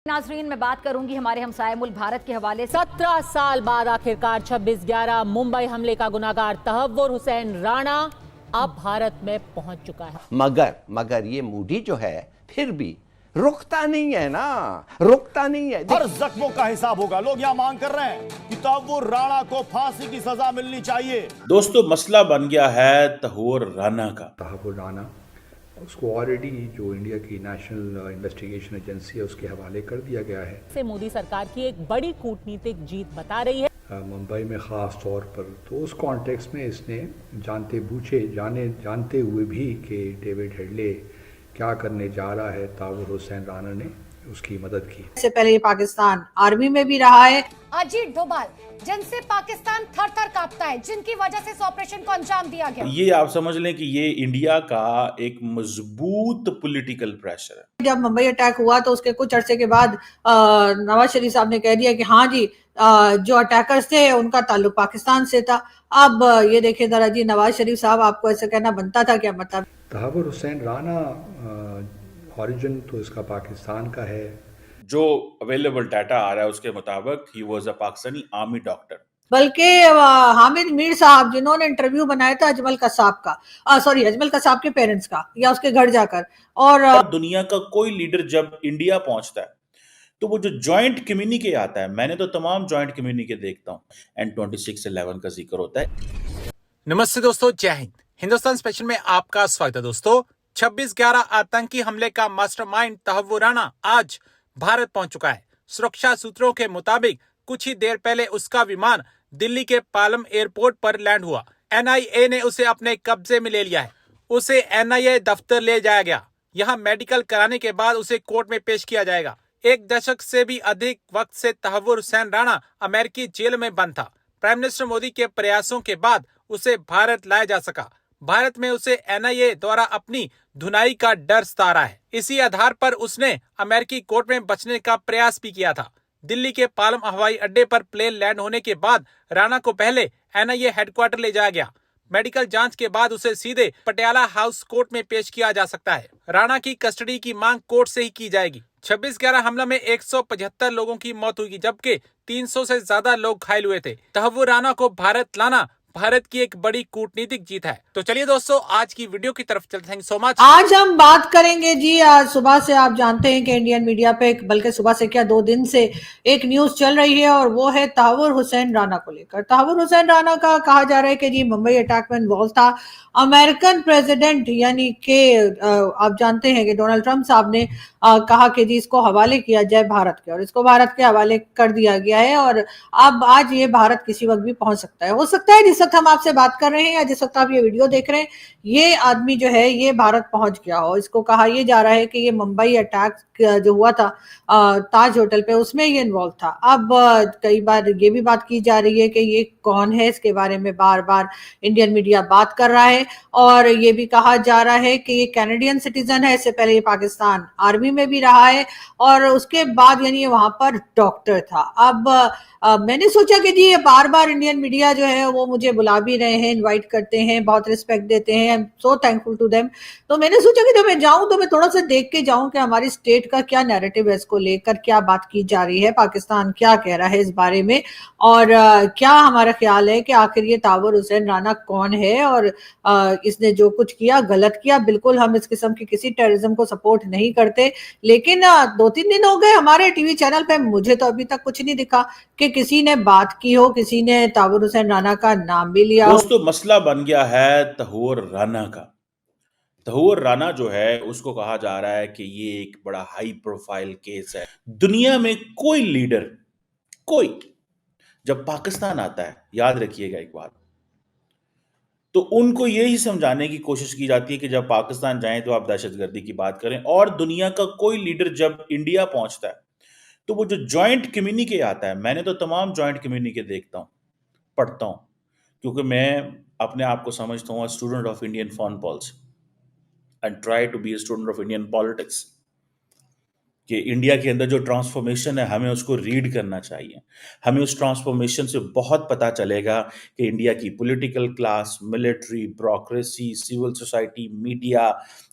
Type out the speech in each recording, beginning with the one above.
नाजरीन, मैं बात करूंगी हमारे हमसाये मुल्क भारत के हवाले से। 17 साल बाद आखिरकार 26/11 मुंबई हमले का गुनाहगार तहव्वुर हुसैन राणा अब भारत में पहुंच चुका है। मगर ये मूडी जो है फिर भी रुकता नहीं है ना, रुकता नहीं है। हर जख्मों का हिसाब होगा। लोग यहाँ मांग कर रहे हैं कि तहव्वुर राणा को फांसी की सजा मिलनी चाहिए। दोस्तों, मसला बन गया है तहव्वुर राणा का। तहव्वुर राणा उसको ऑलरेडी जो इंडिया की नेशनल इन्वेस्टिगेशन एजेंसी है उसके हवाले कर दिया गया है। से मोदी सरकार की एक बड़ी कूटनीतिक जीत बता रही है मुंबई में ख़ास तौर पर। तो उस कॉन्टेक्स्ट में इसने जानते हुए भी कि डेविड हेडले क्या करने जा रहा है, तहव्वुर हुसैन राणा ने उसकी मदद की। इससे पहले ये पाकिस्तान आर्मी में भी रहा है। अजीत डोभाल, जिनसे पाकिस्तान थर थर कांपता है, जिनकी वजह से इस ऑपरेशन को अंजाम दिया गया। ये आप समझ लें कि ये इंडिया का एक मजबूत पॉलिटिकल प्रेशर है। जब मुंबई अटैक हुआ तो उसके कुछ अरसे के बाद नवाज शरीफ साहब ने कह दिया कि हाँ जी, जो अटैकर्स थे उनका ताल्लुक पाकिस्तान से था। अब ये देखिए जरा जी, नवाज शरीफ साहब, आपको ऐसा कहना बनता था क्या? मतलब तहव्वुर हुसैन राणा ओरिजिन तो इसका पाकिस्तान का है। जो अवेलेबल डाटा आ रहा है उसके मुताबिक he was a Pakistani army doctor. बल्कि हामिद मीर साहब, जिन्होंने इंटरव्यू बनाया था अजमल कसाब का, अजमल कसाब के पेरेंट्स का, या उसके घर जाकर, और दुनिया का कोई लीडर जब इंडिया पहुंचता है तो वो जो जॉइंट कम्युनिके आता है, मैंने तो तमाम जॉइंट कम्युनिके देखता हूँ, N2611 का जिक्र होता है। नमस्ते दोस्तों, जय हिंद। हिंदुस्तान स्पेशल में आपका स्वागत है। दोस्तों, 26/11 आतंकी हमले का मास्टरमाइंड तहव्वुर राणा आज भारत पहुंच चुका है। सुरक्षा सूत्रों के मुताबिक कुछ ही देर पहले उसका विमान दिल्ली के पालम एयरपोर्ट पर लैंड हुआ। NIA ने उसे अपने कब्जे में ले लिया है। उसे NIA दफ्तर ले जाया गया। यहाँ मेडिकल कराने के बाद उसे कोर्ट में पेश किया जाएगा। 1 दशक से भी अधिक वक्त से तहव्वुर हुसैन राणा अमेरिकी जेल में बंद था। प्राइम मिनिस्टर मोदी के प्रयासों के बाद उसे भारत लाया जा सका। भारत में उसे NIA द्वारा अपनी धुनाई का डर सता रहा है। इसी आधार पर उसने अमेरिकी कोर्ट में बचने का प्रयास भी किया था। दिल्ली के पालम हवाई अड्डे पर प्लेन लैंड होने के बाद राणा को पहले NIA हेडक्वार्टर ले जाया गया। मेडिकल जांच के बाद उसे सीधे पटियाला हाउस कोर्ट में पेश किया जा सकता है। राणा की कस्टडी की मांग कोर्ट से ही की जाएगी। 26/11 हमला में 175 लोगों की मौत हुई, जबकि 300 से ज्यादा लोग घायल हुए थे। तहव्वुर राणा को भारत लाना भारत की एक बड़ी कूटनीतिक जीत है। तो चलिए दोस्तों, आज की वीडियो की तरफ चलते हैं। Thank you so much. आज हम बात करेंगे जी, आज सुबह से आप जानते हैं कि इंडियन मीडिया पे, बल्कि सुबह से क्या 2 दिन से एक न्यूज चल रही है, और वो है तहव्वुर हुसैन राणा को लेकर। तहव्वुर हुसैन राणा का कहा जा रहा है कि जी मुंबई अटैक में इन्वॉल्व था। अमेरिकन प्रेसिडेंट यानी कि आप जानते हैं कि डोनाल्ड ट्रंप साहब ने कहा कि जी इसको हवाले किया जाए भारत के, और इसको भारत के हवाले कर दिया गया है। और अब आज ये भारत किसी वक्त भी पहुंच सकता है। हो सकता है जिस वक्त हम आपसे बात कर रहे हैं या जिस वक्त आप ये वीडियो देख रहे हैं, ये आदमी जो है ये भारत पहुंच गया हो। इसको कहा यह जा रहा है कि ये मुंबई अटैक जो हुआ था ताज होटल पे, उसमें ये इन्वॉल्व था। अब कई बार ये भी बात की जा रही है कि ये कौन है, इसके बारे में बार बार इंडियन मीडिया बात कर रहा है। और ये भी कहा जा रहा है कि ये कैनेडियन सिटीजन है। इससे पहले ये पाकिस्तान आर्मी में भी रहा है, और उसके बाद यानी वहां पर डॉक्टर था। अब मैंने सोचा कि जी ये बार बार इंडियन मीडिया जो है वो मुझे बुला भी रहे हैं, इनवाइट करते हैं, बहुत रिस्पेक्ट देते हैं। I am so thankful to them. तो मैंने सोचा कि जब मैं जाऊं तो मैं थोड़ा सा देख के जाऊं कि हमारी स्टेट का क्या नैरेटिव है, इसको लेकर क्या बात की जा रही है, पाकिस्तान क्या कह रहा है इस बारे में, और क्या हमारा ख्याल है कि आखिर ये तहव्वुर हुसैन राणा कौन है, और इसने जो कुछ किया गलत किया। बिल्कुल हम इस किस्म की किसी टेररिज्म को सपोर्ट नहीं करते, लेकिन 2-3 दिन हो गए हमारे टीवी चैनल पे, मुझे तो अभी तक कुछ नहीं दिखा कि किसी ने बात की हो, किसी ने तहव्वुर हुसैन राणा का नाम भी लिया हो। दोस्तों, मसला बन गया है तहव्वुर राणा का। तहव्वुर राणा जो है उसको कहा जा रहा है कि ये एक बड़ा हाई प्रोफाइल केस है। दुनिया में कोई लीडर, कोई जब पाकिस्तान आता है, याद रखिएगा एक बात, तो उनको यही समझाने की कोशिश की जाती है कि जब पाकिस्तान जाएं तो आप दहशतगर्दी की बात करें। और दुनिया का कोई लीडर जब इंडिया पहुंचता है तो वो जो जॉइंट कम्युनिके आता है, मैंने तो तमाम जॉइंट कम्युनिके देखता हूं, पढ़ता हूं, क्योंकि मैं अपने आप को समझता हूं student of Indian foreign policy and try to be a student of Indian politics, कि इंडिया के अंदर जो ट्रांसफॉर्मेशन है हमें उसको रीड करना चाहिए। हमें उस ट्रांसफॉर्मेशन से बहुत पता चलेगा कि इंडिया की political class, military, bureaucracy, civil society, media,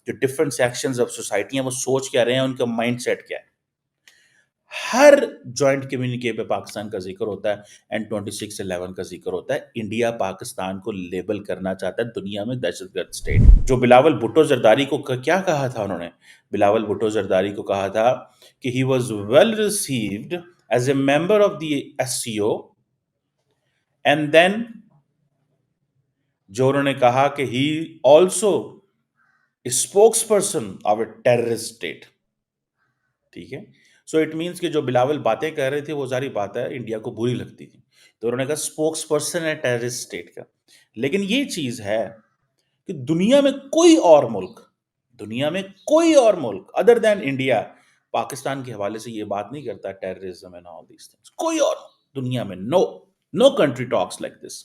जो डिफरेंट सेक्शंस ऑफ सोसाइटी हैं वो सोच क्या रहे हैं, उनका माइंडसेट क्या है। हर जॉइंट कम्युनिके पे पाकिस्तान का जिक्र होता है एंड 26/11 का जिक्र होता है। इंडिया पाकिस्तान को लेबल करना चाहता है दुनिया में दहशतगर्द स्टेट। जो बिलावल भुट्टो जरदारी को क्या कहा था उन्होंने? बिलावल भुट्टो जरदारी को कहा था कि he was well received as a member of the SCO, and then जो उन्होंने कहा कि he also spokes person of a terrorist state. ठीक है, सो इट मीन्स कि जो बिलावल बातें कह रहे थे वो सारी बातें इंडिया को बुरी लगती थी, तो उन्होंने कहा स्पोक्स पर्सन है टेररिस्ट स्टेट का। लेकिन ये चीज है कि दुनिया में कोई और मुल्क अदर देन इंडिया पाकिस्तान के हवाले से ये बात नहीं करता terrorism and all these things. कोई और दुनिया में no country talks like this.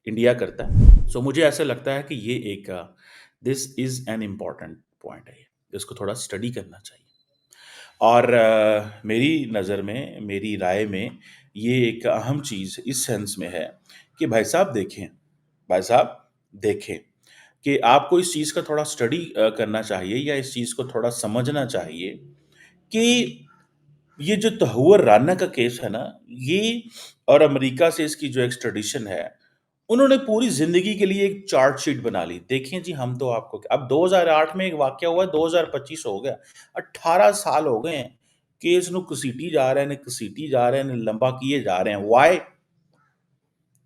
India करता है। सो मुझे ऐसा लगता है कि ये एक this is an important point है, इसको थोड़ा स्टडी करना चाहिए। और मेरी नज़र में, मेरी राय में ये एक अहम चीज़ इस सेंस में है कि भाई साहब देखें कि आपको इस चीज़ का थोड़ा स्टडी करना चाहिए या इस चीज़ को थोड़ा समझना चाहिए कि ये जो तहव्वुर राना का केस है ना, ये और अमेरिका से इसकी जो एक्सट्रेडिशन है, उन्होंने पूरी जिंदगी के लिए एक चार्ट शीट बना ली। देखें जी, हम तो आपको अब 2008 में एक वाकया हुआ, 2025 हो गया, 18 साल हो गए हैं केस नु घसीटी जा रहे हैं, लंबा किए जा रहे हैं। वाई?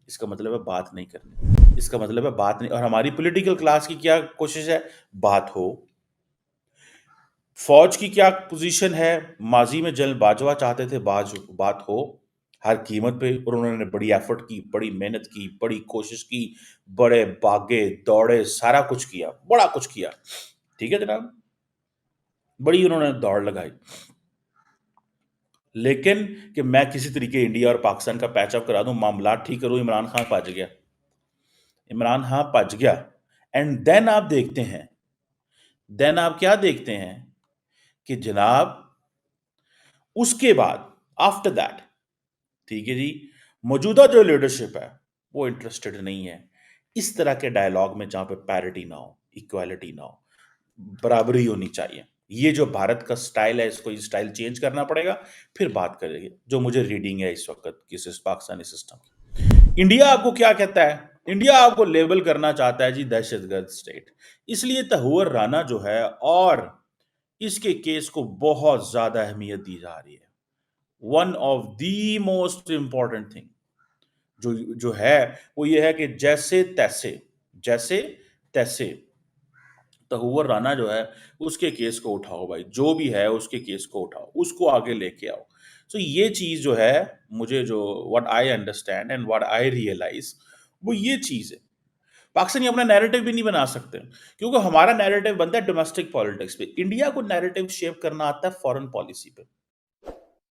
इसका मतलब है बात नहीं करनी, इसका मतलब है बात नहीं। और हमारी पॉलिटिकल क्लास की क्या कोशिश है? बात हो। फौज की क्या पोजीशन है? माजी में जनरल बाजवा चाहते थे बात हो हर कीमत पे, और उन्होंने बड़ी एफर्ट की, बड़ी मेहनत की, बड़ी कोशिश की, बड़े भागे दौड़े, सारा कुछ किया, बड़ा कुछ किया। ठीक है जनाब, बड़ी उन्होंने दौड़ लगाई। लेकिन कि मैं किसी तरीके इंडिया और पाकिस्तान का पैचअप करा दूं, मामला ठीक करूं, इमरान खान भज गया। एंड देन आप देखते हैं, आप क्या देखते हैं कि जनाब उसके बाद आफ्टर दैट, ठीक है जी, मौजूदा जो लीडरशिप है वो इंटरेस्टेड नहीं है इस तरह के डायलॉग में जहां पे पैरिटी ना हो, इक्वालिटी ना हो, बराबरी होनी चाहिए। ये जो भारत का स्टाइल है, इसको ये स्टाइल चेंज करना पड़ेगा, फिर बात करेंगे। जो मुझे रीडिंग है इस वक्त किस पाकिस्तानी सिस्टम की। इंडिया आपको क्या कहता है? इंडिया आपको लेबल करना चाहता है जी दहशतगर्द स्टेट। इसलिए तहव्वुर राना जो है और इसके केस को बहुत ज्यादा अहमियत दी जा रही है। One of the most important thing जो है वो ये है कि जैसे तैसे तहव्वुर राना जो है उसके केस को उठाओ भाई, जो भी है उसके केस को उठाओ, उसको आगे लेके आओ। सो ये चीज जो है, मुझे जो what I understand and what I realise, वो ये चीज है। पाकिस्तानी अपना नैरेटिव भी नहीं बना सकते, क्योंकि हमारा नैरेटिव बनता है डोमेस्टिक पॉलिटिक्स पे। इंडिया को नैरेटिव शेप करना आता है फॉरेन पॉलिसी पे।